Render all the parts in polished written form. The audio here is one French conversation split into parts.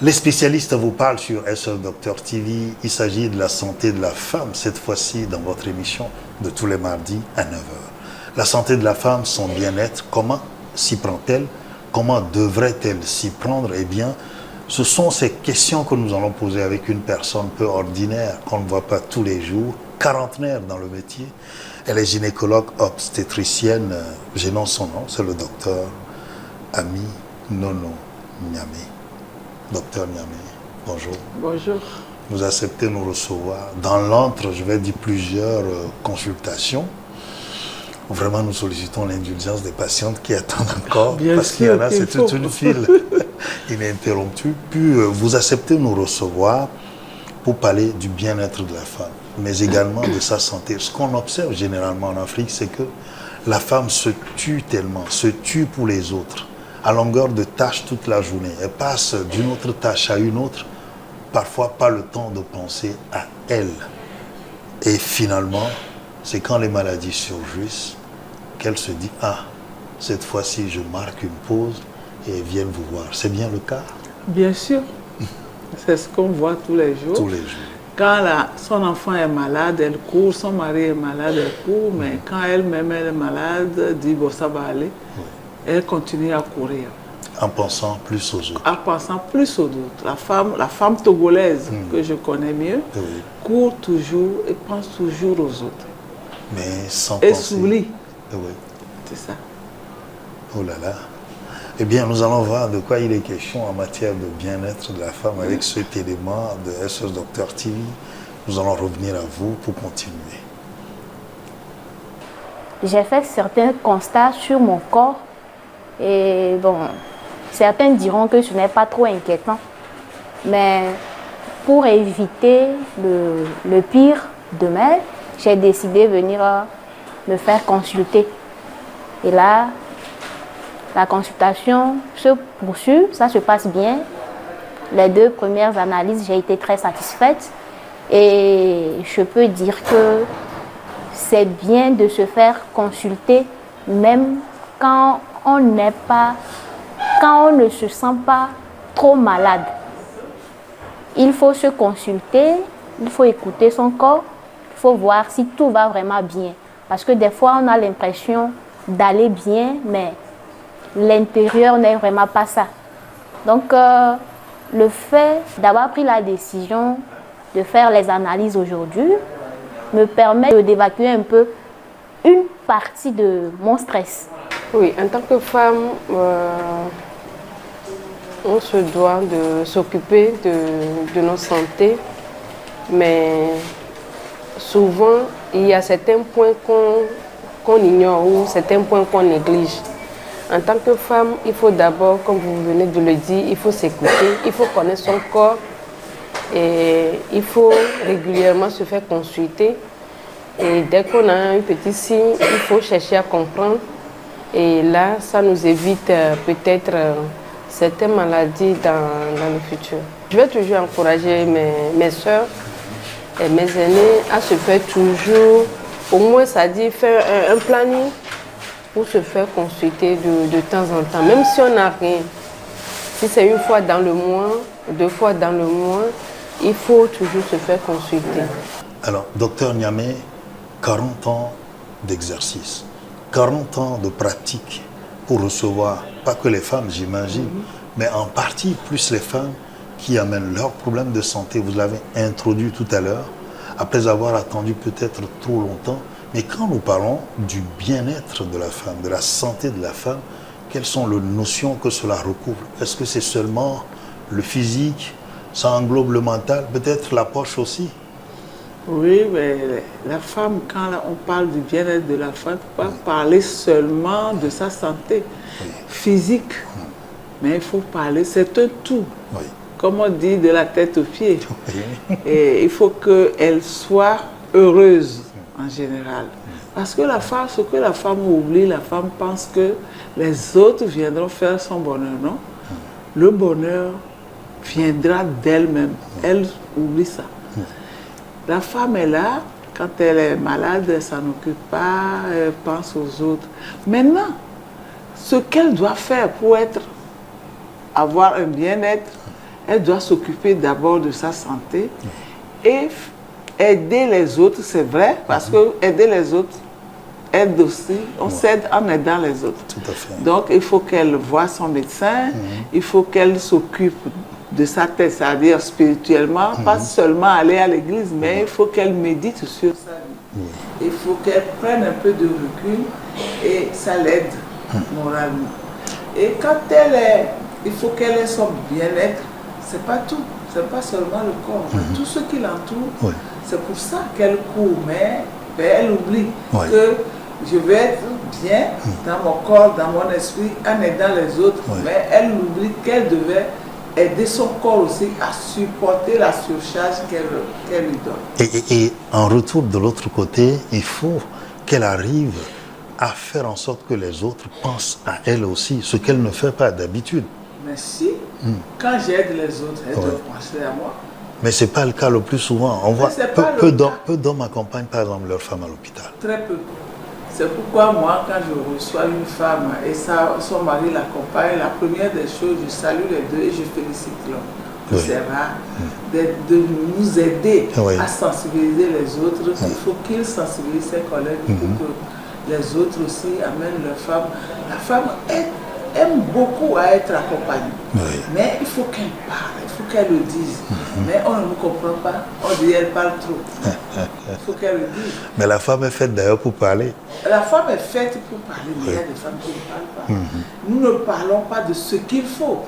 Les spécialistes vous parlent sur SOS Docteur TV. Il s'agit de la santé de la femme, cette fois-ci dans votre émission de tous les mardis à 9 heures. La santé de la femme, son bien-être, comment s'y prend-elle? Comment devrait-elle s'y prendre? Eh bien, ce sont ces questions que nous allons poser avec une personne peu ordinaire, qu'on ne voit pas tous les jours, quarantenaire dans le métier. Elle est gynécologue obstétricienne, j'ai non son nom, c'est le docteur Ami Nono Niamé. Docteur Niamé, bonjour. Bonjour. Vous acceptez nous recevoir. Dans l'antre, je vais dire plusieurs consultations. Vraiment, nous sollicitons l'indulgence des patientes qui attendent encore. Bien parce qu'il y en a, c'est toute faut. une file ininterrompue. Puis, vous acceptez nous recevoir pour parler du bien-être de la femme, mais également de sa santé. Ce qu'on observe généralement en Afrique, c'est que la femme se tue tellement, se tue pour les autres, à longueur de tâches toute la journée. Elle passe d'une autre tâche à une autre, parfois pas le temps de penser à elle. Et finalement, c'est quand les maladies surgissent qu'elle se dit « Ah, cette fois-ci, je marque une pause » et elles viennent vous voir. C'est bien le cas? Bien sûr. C'est ce qu'on voit tous les jours. Tous les jours. Quand son enfant est malade, elle court, son mari est malade, elle court, mais quand elle-même elle est malade, elle dit bon, ça va aller, Oui. Elle continue à courir. En pensant plus aux autres. En pensant plus aux autres. La femme togolaise que je connais mieux, Oui. court toujours et pense toujours aux autres. Mais sans Et penser. s'oublie. Oui. C'est ça. Oh là là. Eh bien, nous allons voir de quoi il est question en matière de bien-être de la femme avec cet élément de SOS Docteur TV. Nous allons revenir à vous pour continuer. J'ai fait certains constats sur mon corps et bon, certains diront que ce n'est pas trop inquiétant. Mais pour éviter le pire demain, j'ai décidé de venir me faire consulter. Et là, la consultation se poursuit, ça se passe bien. Les 2 premières analyses, j'ai été très satisfaite. Et je peux dire que c'est bien de se faire consulter, même quand on ne se sent pas trop malade. Il faut se consulter, il faut écouter son corps, il faut voir si tout va vraiment bien. Parce que des fois, on a l'impression d'aller bien, mais l'intérieur n'est vraiment pas ça. Donc, le fait d'avoir pris la décision de faire les analyses aujourd'hui me permet d'évacuer un peu une partie de mon stress. Oui, en tant que femme, on se doit de s'occuper de nos santé, mais souvent, il y a certains points qu'on ignore ou certains points qu'on néglige. En tant que femme, il faut d'abord, comme vous venez de le dire, il faut s'écouter, il faut connaître son corps et il faut régulièrement se faire consulter. Et dès qu'on a un petit signe, il faut chercher à comprendre. Et là, ça nous évite peut-être certaines maladies dans le futur. Je vais toujours encourager mes soeurs et mes aînés à se faire toujours, au moins ça dit, faire un planning pour se faire consulter de temps en temps, même si on n'a rien. Si c'est une fois dans le mois, 2 fois dans le mois, il faut toujours se faire consulter. Alors, docteur Niamé, 40 ans d'exercice, 40 ans de pratique pour recevoir, pas que les femmes, j'imagine, mais en partie plus les femmes qui amènent leurs problèmes de santé. Vous l'avez introduit tout à l'heure, après avoir attendu peut-être trop longtemps. Mais quand nous parlons du bien-être de la femme, de la santé de la femme, quelles sont les notions que cela recouvre? Est-ce que c'est seulement le physique, ça englobe le mental, peut-être la poche aussi? Oui, mais la femme, quand on parle du bien-être de la femme, il ne faut pas parler seulement de sa santé physique, mais il faut parler, c'est un tout. Oui. Comme on dit, de la tête aux pieds. Oui. Et il faut qu'elle soit heureuse en général. Parce que la femme, ce que la femme oublie, la femme pense que les autres viendront faire son bonheur, non? Le bonheur viendra d'elle-même. Elle oublie ça. La femme est là, quand elle est malade, elle ne s'en occupe pas, elle pense aux autres. Maintenant, ce qu'elle doit faire pour avoir un bien-être, elle doit s'occuper d'abord de sa santé et aider les autres, c'est vrai, parce que aider les autres aide aussi, on s'aide en aidant les autres. Tout à fait. Donc, il faut qu'elle voie son médecin, il faut qu'elle s'occupe de sa tête, c'est-à-dire spirituellement, pas seulement aller à l'église, mais il faut qu'elle médite sur sa vie. Il faut qu'elle prenne un peu de recul et ça l'aide moralement. Et quand elle est, il faut qu'elle ait son bien-être, c'est pas tout, c'est pas seulement le corps, tout ce qui l'entoure, c'est pour ça qu'elle court, mais elle oublie que je vais être bien dans mon corps, dans mon esprit, en aidant les autres, mais elle oublie qu'elle devait aider son corps aussi à supporter la surcharge qu'elle lui donne. Et en retour de l'autre côté, il faut qu'elle arrive à faire en sorte que les autres pensent à elle aussi, ce qu'elle ne fait pas d'habitude. Mais si, quand j'aide les autres, elles doivent penser à moi. Mais ce n'est pas le cas le plus souvent. On voit peu d'hommes accompagnent par exemple leur femme à l'hôpital. Très peu. C'est pourquoi moi, quand je reçois une femme et son mari l'accompagne, la première des choses, je salue les deux et je félicite l'homme. C'est rare de nous aider à sensibiliser les autres. Il faut qu'ils sensibilisent ses collègues pour que les autres aussi amènent leur femme. La femme aime beaucoup à être accompagnée. Mais il faut qu'elle parle, il faut qu'elle le dise. Mais on ne nous comprend pas. On dit qu'elle parle trop. Il faut qu'elle le dise. Mais la femme est faite d'ailleurs pour parler. La femme est faite pour parler, mais il y a des femmes qui ne parlent pas. Nous ne parlons pas de ce qu'il faut.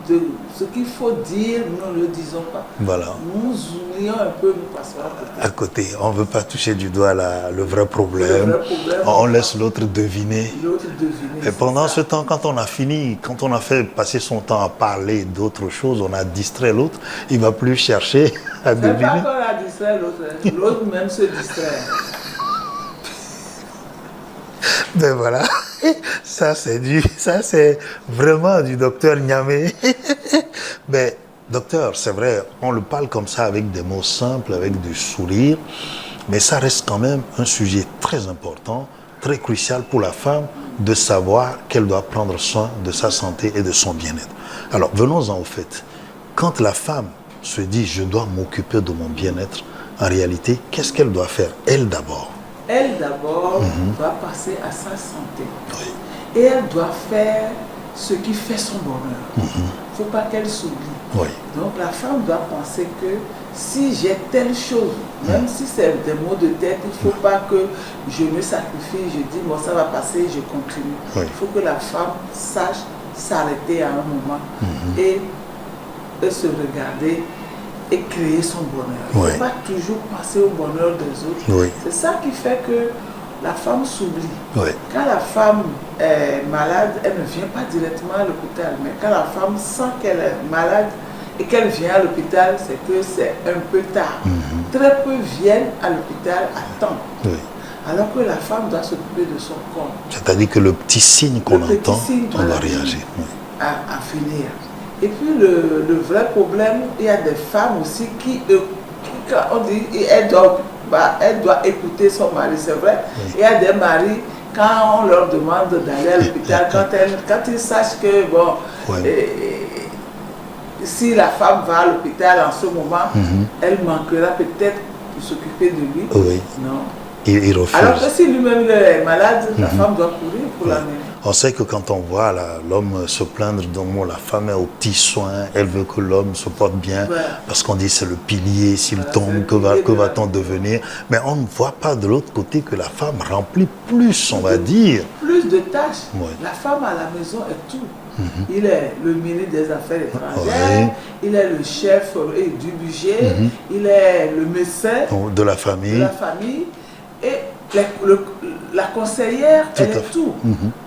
De ce qu'il faut dire, nous ne le disons pas. Voilà. Nous oublions un peu, nous passons à côté. On ne veut pas toucher du doigt le vrai problème. On laisse l'autre deviner. Et pendant ce temps, quand on a fini, quand on a fait passer son temps à parler d'autre chose, on a distrait l'autre, il ne va plus chercher à deviner. C'est pas qu'on a distrait l'autre, l'autre même se distrait. Ben voilà, ça c'est vraiment du docteur Niamé. Mais docteur, c'est vrai, on le parle comme ça avec des mots simples, avec du sourire, mais ça reste quand même un sujet très important, très crucial pour la femme de savoir qu'elle doit prendre soin de sa santé et de son bien-être. Alors venons-en au fait, quand la femme se dit je dois m'occuper de mon bien-être, en réalité, qu'est-ce qu'elle doit faire, elle d'abord? Elle d'abord doit passer à sa santé. Et elle doit faire ce qui fait son bonheur. Il ne faut pas qu'elle s'oublie. Donc la femme doit penser que si j'ai telle chose, même si c'est des maux de tête, il ne faut pas que je me sacrifie, je dis bon ça va passer, je continue. Il faut que la femme sache s'arrêter à un moment et se regarder et créer son bonheur. Il ne faut pas toujours penser au bonheur des autres. C'est ça qui fait que la femme s'oublie. Quand la femme est malade, elle ne vient pas directement à l'hôpital. Mais quand la femme sent qu'elle est malade et qu'elle vient à l'hôpital, c'est que c'est un peu tard. Très peu viennent à l'hôpital à temps. Alors que la femme doit s'occuper de son corps. C'est-à-dire que le petit signe qu'on entend, on doit réagir. À finir. Et puis le vrai problème, il y a des femmes aussi qui quand on dit elle doit écouter son mari, c'est vrai. Il y a des maris, quand on leur demande d'aller à l'hôpital, quand ils sachent que bon, si la femme va à l'hôpital en ce moment, elle manquera peut-être pour s'occuper de lui. Non. Il refuse. Alors que si lui-même est malade, la femme doit courir pour l'amener. On sait que quand on voit l'homme se plaindre la femme est aux petits soins, elle veut que l'homme se porte bien, parce qu'on dit c'est le pilier, s'il tombe, que va-t-on devenir? Mais on ne voit pas de l'autre côté que la femme remplit plus, on va dire. Plus de tâches. La femme à la maison est tout. Il est le ministre des Affaires étrangères, il est le chef du budget, il est le médecin de la famille. Et la conseillère, elle est tout.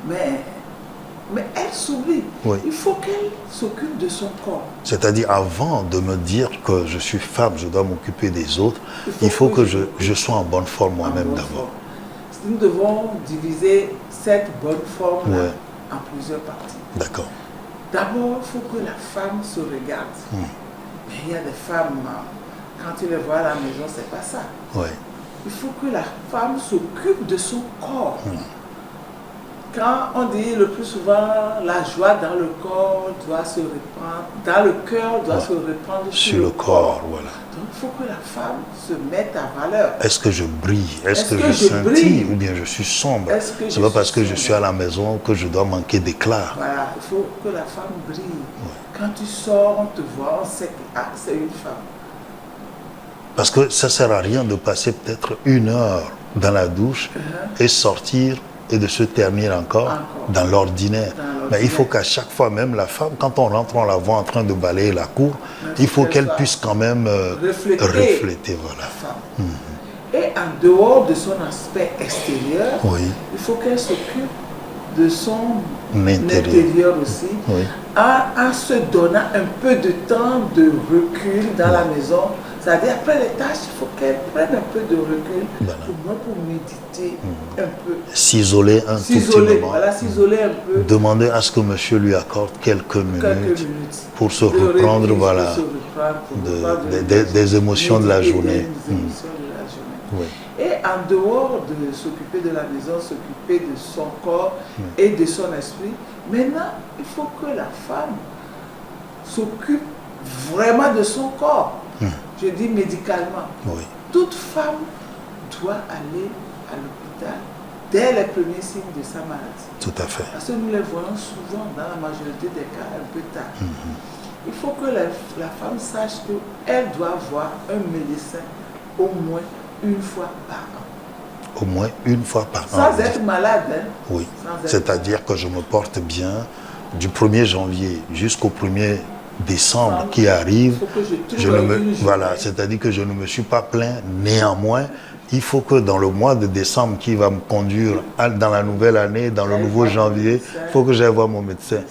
Mais elle s'oublie. Il faut qu'elle s'occupe de son corps. C'est-à-dire, avant de me dire que je suis femme, je dois m'occuper des autres, il faut que je sois en bonne forme moi-même d'abord. Nous devons diviser cette bonne forme en plusieurs parties. D'accord. D'abord, il faut que la femme se regarde. Mais il y a des femmes, quand tu les vois à la maison, c'est pas ça. Il faut que la femme s'occupe de son corps. Quand on dit le plus souvent, la joie dans le corps doit se répandre, dans le cœur doit se répandre sur le corps. Voilà. Donc il faut que la femme se mette à valeur. Est-ce que je brille? Est-ce que je scintille ou bien je suis sombre? C'est pas parce que je suis à la maison que je dois manquer d'éclat. Voilà, il faut que la femme brille. Quand tu sors, on te voit, on sait que c'est une femme. Parce que ça ne sert à rien de passer peut-être 1 heure dans la douche et sortir et de se terminer encore dans l'ordinaire. Mais il faut qu'à chaque fois, même la femme, quand on rentre, on la voit en train de balayer la cour, il faut qu'elle puisse quand même refléter voilà. La femme. Et en dehors de son aspect extérieur, il faut qu'elle s'occupe de son intérieur aussi, en se donnant un peu de temps de recul dans la maison. C'est-à-dire, après les tâches, il faut qu'elle prenne un peu de recul, pour méditer un peu. S'isoler un tout petit moment. Voilà, s'isoler un peu. Demander à ce que monsieur lui accorde quelques minutes pour se reprendre, voilà, des émotions de la journée. Et en dehors de s'occuper de la maison, s'occuper de son corps et de son esprit, maintenant, il faut que la femme s'occupe vraiment de son corps. Je dis médicalement. Toute femme doit aller à l'hôpital dès les premiers signes de sa maladie. Tout à fait. Parce que nous les voyons souvent, dans la majorité des cas, un peu tard. Il faut que la femme sache qu'elle doit voir un médecin au moins 1 fois par an. Au moins 1 fois par an. Sans être malade. Oui. C'est-à-dire que je me porte bien du 1er janvier jusqu'au 1er décembre qui arrive. Voilà, c'est-à-dire que je ne me suis pas plaint. Néanmoins, il faut que dans le mois de décembre qui va me conduire dans la nouvelle année, dans le nouveau janvier, il faut que j'aille voir mon médecin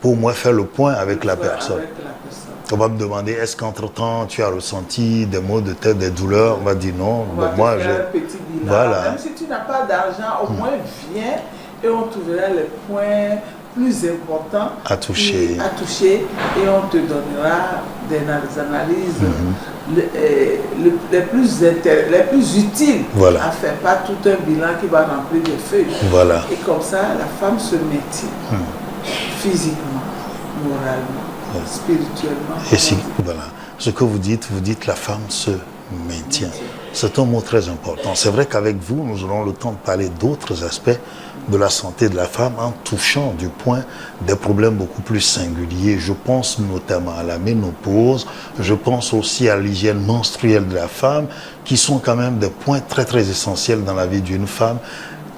pour moi faire le point avec la personne. On va me demander, est-ce qu'entre-temps, tu as ressenti des maux de tête, des douleurs? On va dire non. Moi, je... Voilà. Même si tu n'as pas d'argent, au moins viens et on trouvera les points plus importants à toucher et on te donnera des analyses les plus utiles à faire, pas tout un bilan qui va remplir des feuilles. Voilà. Et comme ça, la femme se maintient physiquement, moralement, spirituellement. Et si, voilà, ce que vous dites la femme se maintient. C'est un mot très important. C'est vrai qu'avec vous, nous aurons le temps de parler d'autres aspects de la santé de la femme en touchant du point des problèmes beaucoup plus singuliers. Je pense notamment à la ménopause, je pense aussi à l'hygiène menstruelle de la femme, qui sont quand même des points très très essentiels dans la vie d'une femme,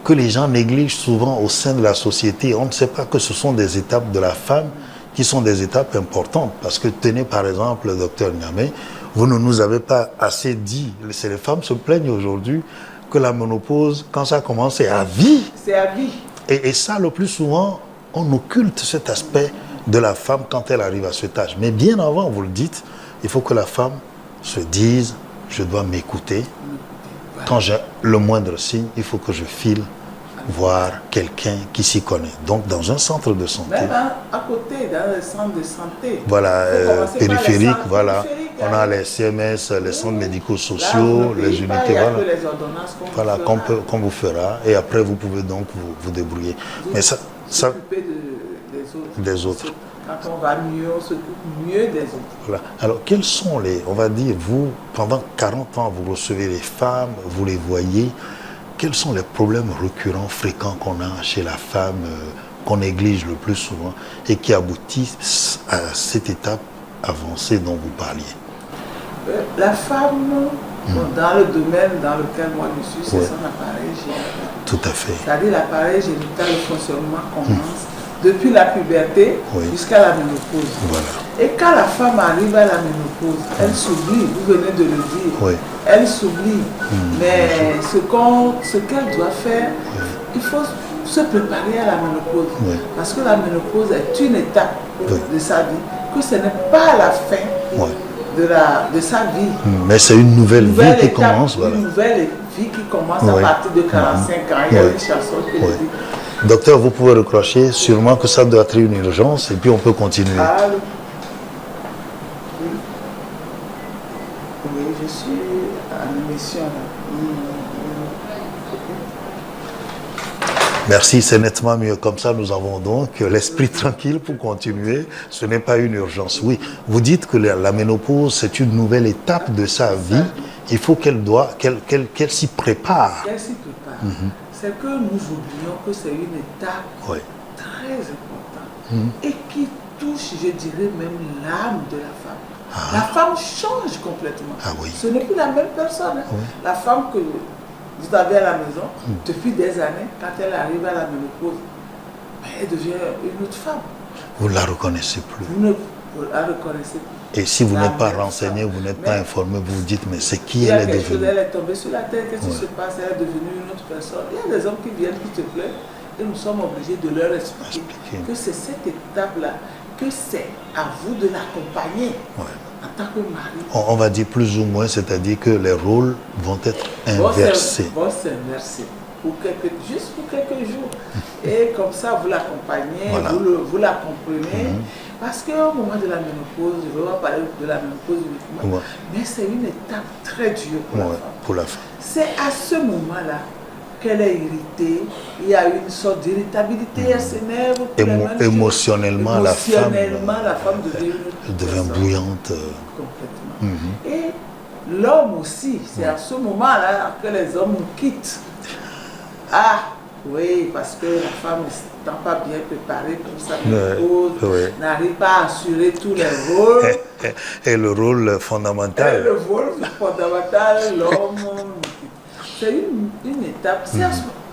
que les gens négligent souvent au sein de la société. On ne sait pas que ce sont des étapes de la femme qui sont des étapes importantes. Parce que tenez par exemple, le docteur Niamey, vous ne nous avez pas assez dit, les femmes se plaignent aujourd'hui que la ménopause, quand ça commence, c'est à vie. C'est à vie. Et ça, le plus souvent, on occulte cet aspect de la femme quand elle arrive à cet âge. Mais bien avant, vous le dites, il faut que la femme se dise, je dois m'écouter. Quand j'ai le moindre signe, il faut que je file voir quelqu'un qui s'y connaît. Donc, dans un centre de santé. Même à côté, dans le centre de santé. Voilà, périphérique, voilà. On a les CMS, les centres médico-sociaux, les unités, voilà, qu'on vous fera. Et après, vous pouvez donc vous débrouiller. Mais ça s'occuper des autres. Quand on va mieux, on s'occupe mieux des autres. Voilà. Alors, quels sont on va dire, vous, pendant 40 ans, vous recevez les femmes, vous les voyez. Quels sont les problèmes récurrents, fréquents qu'on a chez la femme, qu'on néglige le plus souvent et qui aboutissent à cette étape avancée dont vous parliez? La femme, dans le domaine dans lequel moi je suis, c'est son appareil génital. Tout à fait. C'est-à-dire l'appareil génital, le fonctionnement commence depuis la puberté jusqu'à la ménopause. Voilà. Et quand la femme arrive à la ménopause, elle s'oublie, vous venez de le dire, elle s'oublie. Mais ce qu'elle doit faire, il faut se préparer à la ménopause. Parce que la ménopause est une étape de sa vie, que ce n'est pas la fin de sa vie. Mais c'est une nouvelle vie qui commence. Une nouvelle vie qui commence à partir de 45 ans. Il y a une chanson qui le dit. Docteur, vous pouvez recrocher, sûrement que ça doit être une urgence et puis on peut continuer. Allô? Oui, je suis en émission là. Merci, c'est nettement mieux. Comme ça, nous avons donc l'esprit tranquille pour continuer. Ce n'est pas une urgence. Oui, vous dites que la ménopause, c'est une nouvelle étape de sa vie. Il faut qu'elle s'y prépare. Qu'elle s'y prépare. C'est que nous oublions que c'est une étape très importante et qui touche, je dirais, même l'âme de la femme. La femme change complètement. Ce n'est plus la même personne. La femme que vous avez à la maison, depuis des années, quand elle arrive à la ménopause, elle devient une autre femme. Vous ne la reconnaissez plus. Vous ne la reconnaissez plus. Et si vous n'êtes pas renseigné, vous n'êtes pas informé, vous vous dites, mais c'est qui elle est devenue? Elle est tombée sur la tête, qu'est-ce qui se passe? Elle est devenue une autre personne. Il y a des hommes qui viennent, qui te plaisent, et nous sommes obligés de leur expliquer que c'est cette étape-là, que c'est à vous de l'accompagner. En tant que mari. On va dire plus ou moins, c'est-à-dire que les rôles vont être inversés. Vont s'inverser. Juste pour quelques jours. Et comme ça, vous l'accompagnez, vous la comprenez. Parce qu'au moment de la ménopause, je ne vais pas parler de la ménopause uniquement, mais c'est une étape très dure pour la femme. C'est à ce moment-là qu'elle est irritée, il y a une sorte d'irritabilité, elle s'énerve. Émotionnellement, la femme devient bouillante. Complètement. Et l'homme aussi, c'est à ce moment-là que les hommes nous quittent. Ah, oui, parce que la femme n'étant pas bien préparée pour sa ménopause, n'arrive pas à assurer tous les rôles. Et le rôle fondamental. L'homme. C'est une étape. C'est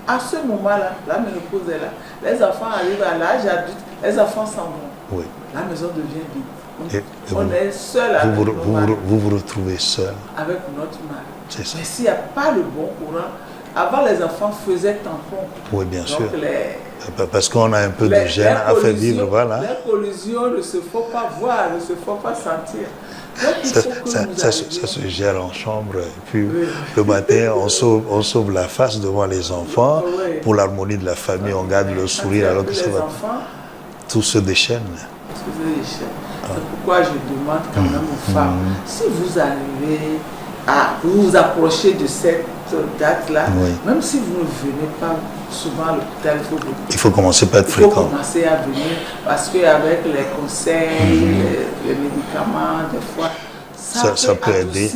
à ce moment-là, la ménopause est là. Les enfants arrivent à l'âge adulte, les enfants s'en vont. La maison devient vide. On est seul avec nos maris. Vous vous retrouvez seul. Avec notre mari. C'est ça. Mais s'il n'y a pas le bon courant, avant les enfants faisaient tampon. Oui, bien sûr. Donc parce qu'on a un peu de gêne à faire vivre, voilà. Les collisions ne se font pas voir, ne se font pas sentir. Ça se gère en chambre, et puis le matin, on sauve la face devant les enfants. Pour l'harmonie de la famille, on garde le sourire alors que ça va. Tout se déchaîne. C'est pourquoi je demande quand même aux femmes, si vous arrivez à vous approcher de cette date-là, même si vous ne venez pas souvent à l'hôpital, il faut commencer par être fréquent. Il faut commencer à venir parce qu'avec les conseils, les médicaments, des fois, ça peut aider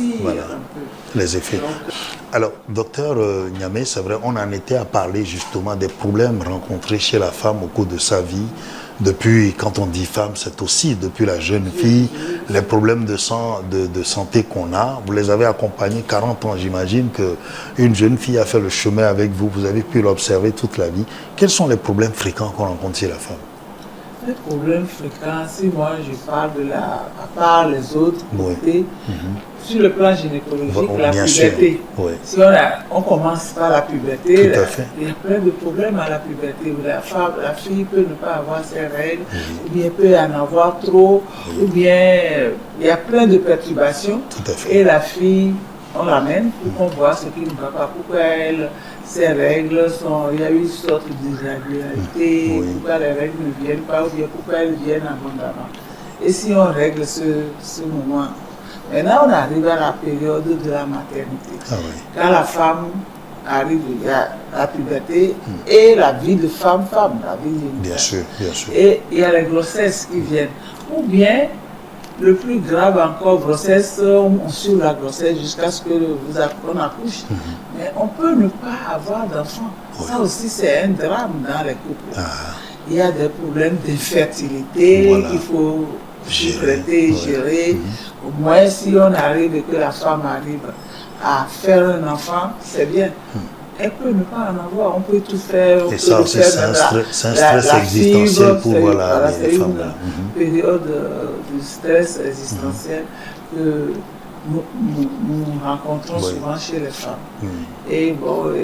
les effets. Alors, docteur Niamé, c'est vrai, on en était à parler justement des problèmes rencontrés chez la femme au cours de sa vie. Depuis, quand on dit femme, c'est aussi depuis la jeune fille, les problèmes de santé qu'on a. Vous les avez accompagnés 40 ans, j'imagine qu'une jeune fille a fait le chemin avec vous, vous avez pu l'observer toute la vie. Quels sont les problèmes fréquents qu'on rencontre chez la femme? Les problèmes fréquents, si moi je parle à part les autres côtés, sur le plan gynécologique, la puberté. Si on commence par la puberté, il y a plein de problèmes à la puberté. La fille peut ne pas avoir ses règles, ou bien peut en avoir trop, ou bien il y a plein de perturbations. Et la fille, on l'amène pour qu'on voit ce qui ne va pas, pourquoi ses règles il y a eu une sorte d'irrégularité, pourquoi les règles ne viennent pas, ou bien pourquoi elles viennent abondamment. Et si on règle ce moment, maintenant on arrive à la période de la maternité. Quand la femme arrive à la puberté et la vie de femme, la vie de bien sûr. Et il y a les grossesses qui viennent. Ou bien, le plus grave encore, grossesse, on suit la grossesse jusqu'à ce qu'on accouche. Mais on peut ne pas avoir d'enfant. Ça aussi, c'est un drame dans les couples. Il y a des problèmes d'infertilité qu'il faut traiter, gérer. Au moins, si on arrive et que la femme arrive à faire un enfant, c'est bien. Elle peut ne pas en avoir, on peut tout faire. Et ça aussi, c'est un stress existentiel pour les femmes. C'est une période de stress existentiel que nous rencontrons souvent chez les femmes. Et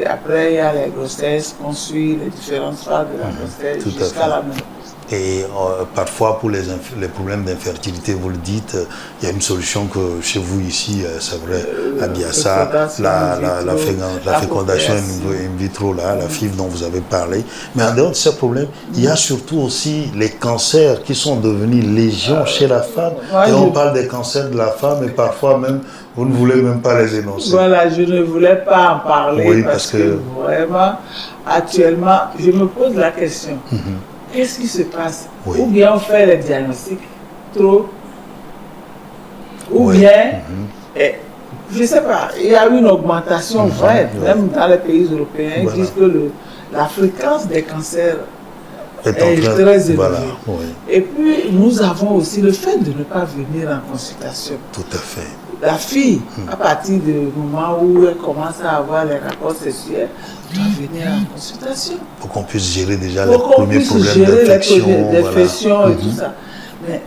après, il y a les grossesses qu'on suit, les différentes phases de la grossesse jusqu'à la ménopause. Et parfois, pour les problèmes d'infertilité, vous le dites, il y a une solution que chez vous ici, c'est vrai, à Biassa, la fécondation in vitro, là, la FIV dont vous avez parlé. Mais en dehors de ces problèmes, il y a surtout aussi les cancers qui sont devenus légion chez la femme. Et on parle des cancers de la femme et parfois même, vous ne voulez même pas les énoncer. Voilà, je ne voulais pas en parler parce que vraiment, actuellement, je me pose la question. Qu'est-ce qui se passe? Ou bien on fait les diagnostics trop, ou bien, je ne sais pas, il y a eu une augmentation vraie, même dans les pays européens, ils disent que la fréquence des cancers est très élevée. Et puis, nous avons aussi le fait de ne pas venir en consultation. Tout à fait. La fille, à partir du moment où elle commence à avoir les rapports sexuels, doit venir en consultation. Pour qu'on puisse gérer déjà les premiers problèmes d'infection et tout ça. Mais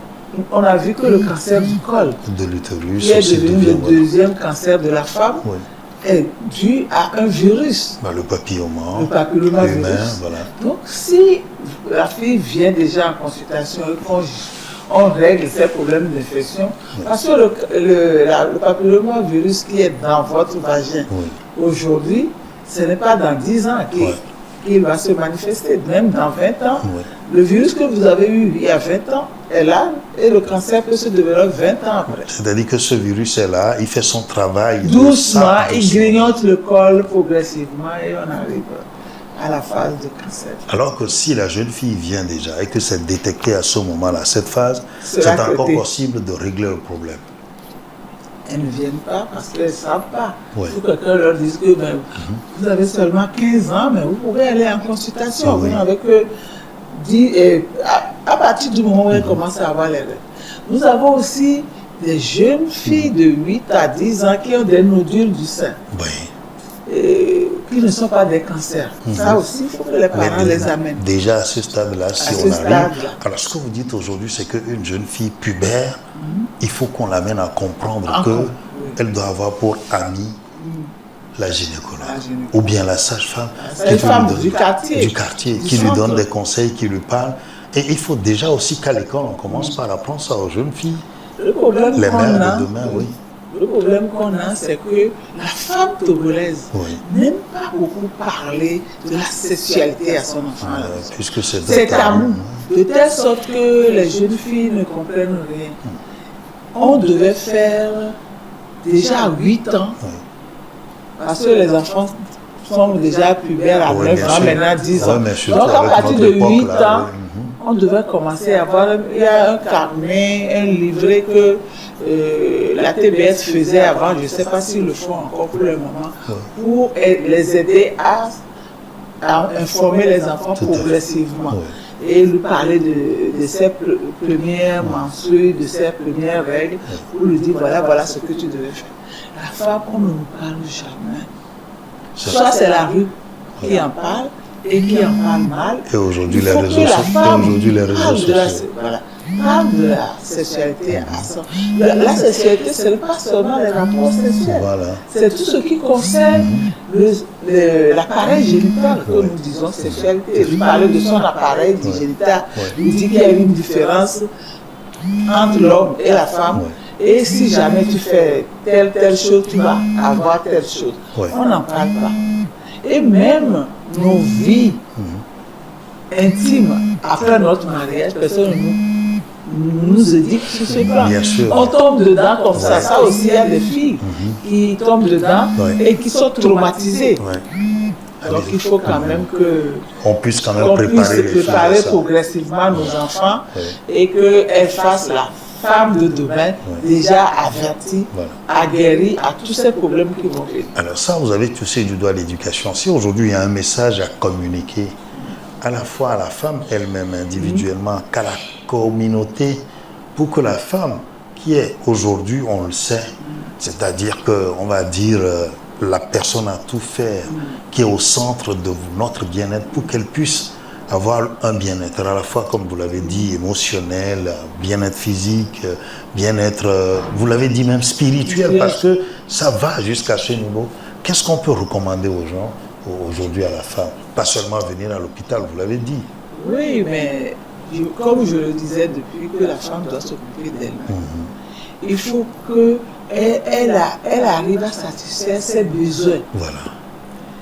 on a vu que le cancer du col, de l'utérus, qui est devenu le deuxième cancer de la femme, est dû à un virus. Le papillomavirus. Le papillomavirus. Donc, si la fille vient déjà en consultation et qu'on règle ces problèmes d'infection, parce que le papillomavirus qui est dans votre vagin aujourd'hui, ce n'est pas dans 10 ans qu'il va se manifester, même dans 20 ans. Le virus que vous avez eu il y a 20 ans est là et le cancer peut se développer 20 ans après. C'est-à-dire que ce virus est là, il fait son travail. Doucement, il grignote le col progressivement et on arrive à la phase de cancer. Alors que si la jeune fille vient déjà et que c'est détecté à ce moment-là, cette phase, c'est encore possible de régler le problème. Elles ne viennent pas parce qu'elles ne savent pas. Il faut que quelqu'un leur dise que vous avez seulement 15 ans, mais vous pouvez aller en consultation. Vous n'avez que 10, à partir du moment où elles commencent à avoir les règles. Nous avons aussi des jeunes filles de 8 à 10 ans qui ont des nodules du sein. Qui ne sont pas des cancers. Ça aussi, il faut que les parents les amènent. Déjà à ce stade-là, si on arrive. Alors, ce que vous dites aujourd'hui, c'est qu'une jeune fille pubère, il faut qu'on l'amène à comprendre qu'elle doit avoir pour amie la gynécologue. Ou bien la sage-femme du quartier, qui lui donne des conseils, qui lui parle. Et il faut déjà aussi qu'à l'école, on commence par apprendre ça aux jeunes filles. Le problème les mères de demain, Le problème qu'on a, c'est que la femme togolaise n'aime pas beaucoup parler de la sexualité à son enfant. Puisque c'est tabou. De telle sorte que les jeunes filles ne comprennent rien. On devait faire déjà à 8 ans, parce que les enfants sont déjà pubères à 9 ans, maintenant 10 ans. Donc à partir de 8 ans, on devait commencer à avoir, il y a un carnet, un livret que la TBS faisait avant, je ne sais pas s'ils le font encore pour le moment, pour les aider à informer les enfants progressivement. Et lui parler de ses premières menstrues, de ses premières règles, pour lui dire voilà ce que tu devais faire. La femme, on ne nous parle jamais. Soit c'est la rue qui en parle, et qui en parle mal. Et aujourd'hui, les réseaux sociaux. Parle de la sexualité à son. La sexualité, ce n'est pas seulement les rapports sexuels. C'est tout ce qui concerne l'appareil génital que nous disons sexualité. Il parlait de son appareil génital. Il dit qu'il y a une différence entre l'homme et la femme. Et si jamais tu fais telle chose, tu vas avoir telle chose. On n'en parle pas. Et même nos vies intimes, après notre mariage, personne ne nous éduque sur ce plan. On tombe dedans comme ça. Ça aussi, il y a des filles qui tombent dedans et qui sont traumatisées. Donc il faut quand même qu'on puisse quand même préparer progressivement nos enfants et qu'elles fassent la femme de demain, déjà avertie, aguerrie à tous ces problèmes qui vont venir. Alors ça, vous avez touché du doigt l'éducation. Si aujourd'hui il y a un message à communiquer, à la fois à la femme elle-même individuellement, qu'à la communauté, pour que la femme qui est aujourd'hui, on le sait, c'est-à-dire qu'on va dire la personne à tout faire, qui est au centre de notre bien-être, pour qu'elle puisse avoir un bien-être à la fois, comme vous l'avez dit, émotionnel, bien-être physique, bien-être, vous l'avez dit même spirituel, parce que ça va jusqu'à ce niveau. Qu'est-ce qu'on peut recommander aux gens aujourd'hui à la femme? Pas seulement venir à l'hôpital, vous l'avez dit. Oui, mais comme je le disais depuis, que la femme doit s'occuper d'elle-même. Il faut qu'elle arrive à satisfaire ses besoins. Voilà.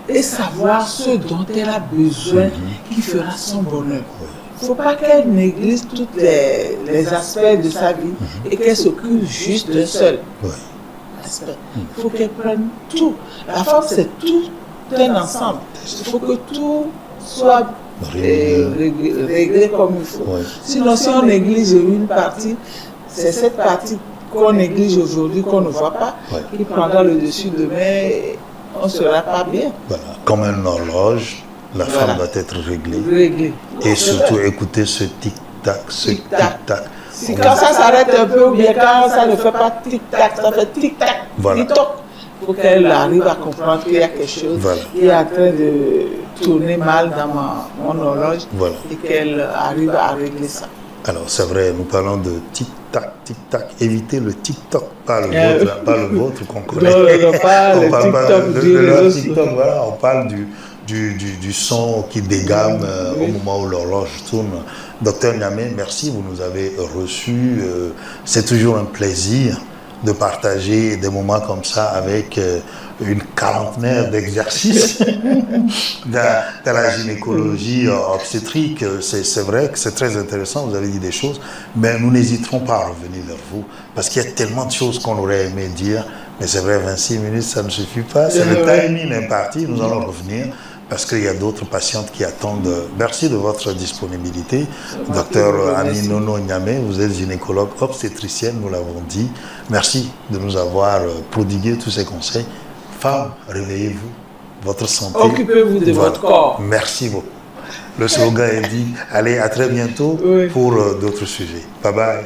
Et savoir ce dont elle a besoin qui fera son bonheur. Il ne faut pas qu'elle néglige tous les aspects de sa vie et qu'elle s'occupe juste d'un seul aspect. Il faut qu'elle prenne tout. La femme, c'est tout un ensemble. Il faut que tout soit réglé comme il faut. Sinon, si on néglige une partie, c'est cette partie qu'on néglige aujourd'hui, qu'on ne voit pas, qui prendra le dessus demain et on ne sera pas bien. Voilà. Comme une horloge, la femme doit être réglée. Et surtout écouter ce tic-tac, ce tic-tac. Si quand ça s'arrête un peu ou bien quand ça ne fait pas tic-tac, ça fait tic-tac, tic-toc. Il faut qu'elle arrive à comprendre qu'il y a quelque chose qui est en train de tourner mal dans mon horloge et qu'elle arrive à régler ça. Alors c'est vrai, nous parlons de tic-tac, tic-tac. Évitez le tic-toc, pas le vôtre qu'on connaît. Non, pas le TikTok. Voilà, on parle du son qui dégame au moment où l'horloge tourne. Docteur Niamé, merci, vous nous avez reçus. C'est toujours un plaisir de partager des moments comme ça avec une quarantenaire d'exercice dans la gynécologie obstétrique. C'est vrai que c'est très intéressant, vous avez dit des choses, mais nous n'hésiterons pas à revenir vers vous parce qu'il y a tellement de choses qu'on aurait aimé dire, mais c'est vrai, 26 minutes, ça ne suffit pas, c'est le timing imparti, nous allons revenir parce qu'il y a d'autres patientes qui attendent. Merci de votre disponibilité. Docteur Aminono Niamé, vous êtes gynécologue obstétricienne, nous l'avons dit. Merci de nous avoir prodigué tous ces conseils. Femmes, réveillez-vous, votre santé. Occupez-vous de votre corps. Merci beaucoup. Le slogan est dit. Allez, à très bientôt pour d'autres sujets. Bye bye.